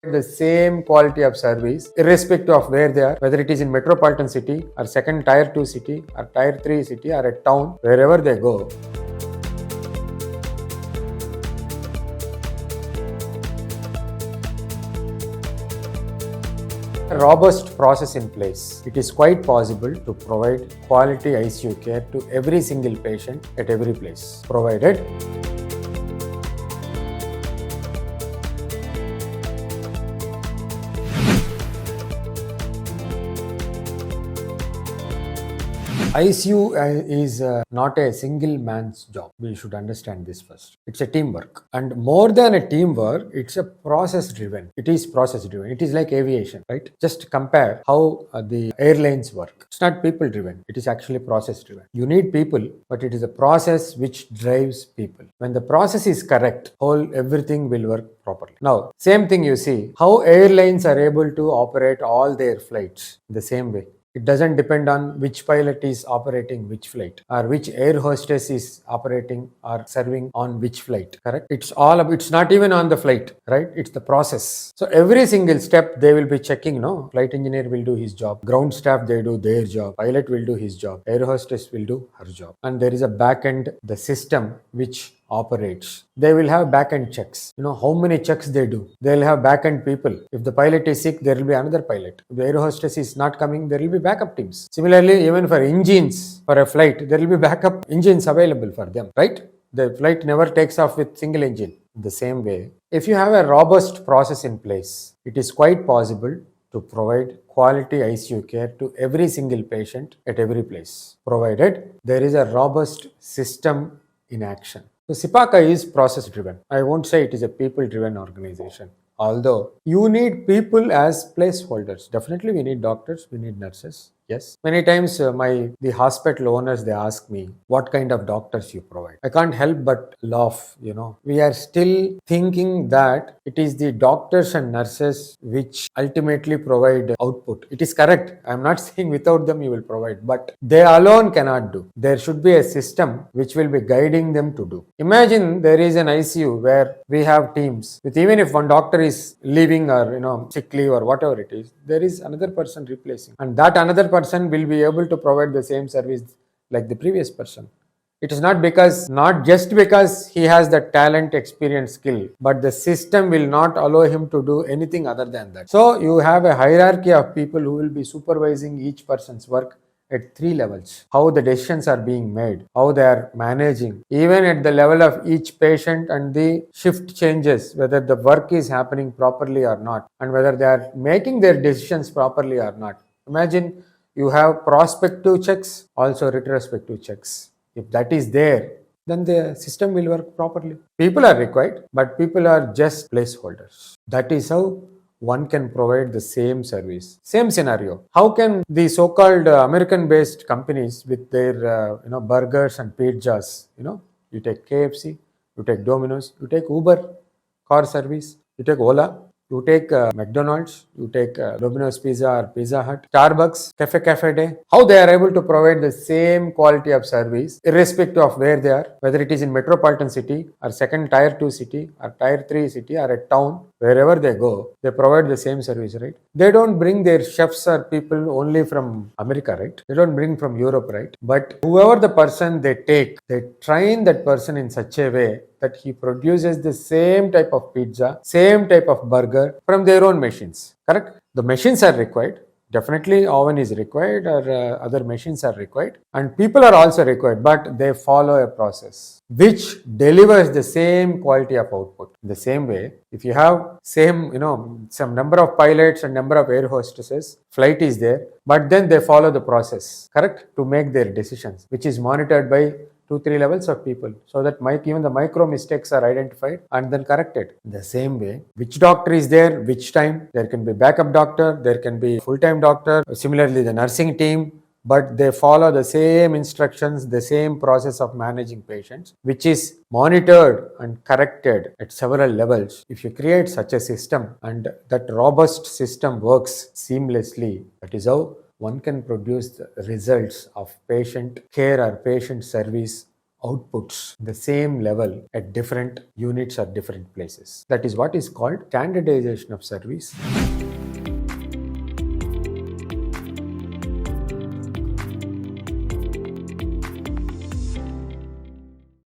the same quality of service irrespective of where they are, whether it is in metropolitan city or second tier 2 city or tier 3 city or a town, wherever they go. A robust process in place. It is quite possible to provide quality ICU care to every single patient at every place, provided ICU is not a single man's job. We should understand this first. It's a teamwork. And more than a teamwork, it's a process driven. It is process driven. It is like aviation, right? Just compare how the airlines work. It's not people driven. It is actually process driven. You need people, but it is a process which drives people. When the process is correct, everything will work properly. Now, same thing you see, how airlines are able to operate all their flights the same way. It doesn't depend on which pilot is operating which flight or which air hostess is operating or serving on which flight, correct? It's not even on the flight, right? It's the process. So every single step they will be checking, no? Flight engineer will do his job. Ground staff, they do their job. Pilot will do his job. Air hostess will do her job. And there is a back end, the system which operates. They will have back-end checks. You know how many checks they do. They'll have back-end people. If the pilot is sick, there will be another pilot. If the air hostess is not coming, there will be backup teams. Similarly, even for engines for a flight, there will be backup engines available for them, right? The flight never takes off with single engine. The same way, if you have a robust process in place, it is quite possible to provide quality ICU care to every single patient at every place, provided there is a robust system in action. So CIPACA is process driven. I won't say it is a people driven organization. Although you need people as placeholders. Definitely we need doctors, we need nurses. Yes. Many times the hospital owners, they ask me what kind of doctors you provide. I can't help but laugh, We are still thinking that it is the doctors and nurses which ultimately provide output. It is correct. I am not saying without them you will provide, but they alone cannot do. There should be a system which will be guiding them to do. Imagine there is an ICU where we have teams with, even if one doctor is leaving or sick leave or whatever it is, there is another person replacing, and that another person will be able to provide the same service like the previous person. It is not just because he has the talent, experience, skill, but the system will not allow him to do anything other than that. So you have a hierarchy of people who will be supervising each person's work at 3 levels. How the decisions are being made, how they are managing, even at the level of each patient and the shift changes, whether the work is happening properly or not, and whether they are making their decisions properly or not. Imagine you have prospective checks, also retrospective checks. If that is there, then the system will work properly. People are required, but people are just placeholders. That is how one can provide the same service. Same scenario. How can the so-called American-based companies with their burgers and pizzas, you take KFC, you take Domino's, you take Uber car service, you take Ola, you take McDonald's, you take Domino's Pizza or Pizza Hut, Starbucks, Cafe Day, how they are able to provide the same quality of service irrespective of where they are, whether it is in metropolitan city or second tier 2 city or tier 3 city or a town, wherever they go, they provide the same service, right? They don't bring their chefs or people only from America, right? They don't bring from Europe, right? But whoever the person they take, they train that person in such a way that he produces the same type of pizza, same type of burger from their own machines, correct? The machines are required. Definitely oven is required, or other machines are required, and people are also required, but they follow a process which delivers the same quality of output. The same way, if you have some number of pilots and number of air hostesses, flight is there, but then they follow the process, correct, to make their decisions, which is monitored by 2-3 levels of people, so that even the micro mistakes are identified and then corrected. The same way, which doctor is there, which time, there can be backup doctor, there can be full-time doctor, similarly the nursing team, but they follow the same instructions, the same process of managing patients, which is monitored and corrected at several levels. If you create such a system and that robust system works seamlessly, that is how one can produce the results of patient care or patient service outputs the same level at different units or different places. That is what is called standardization of service.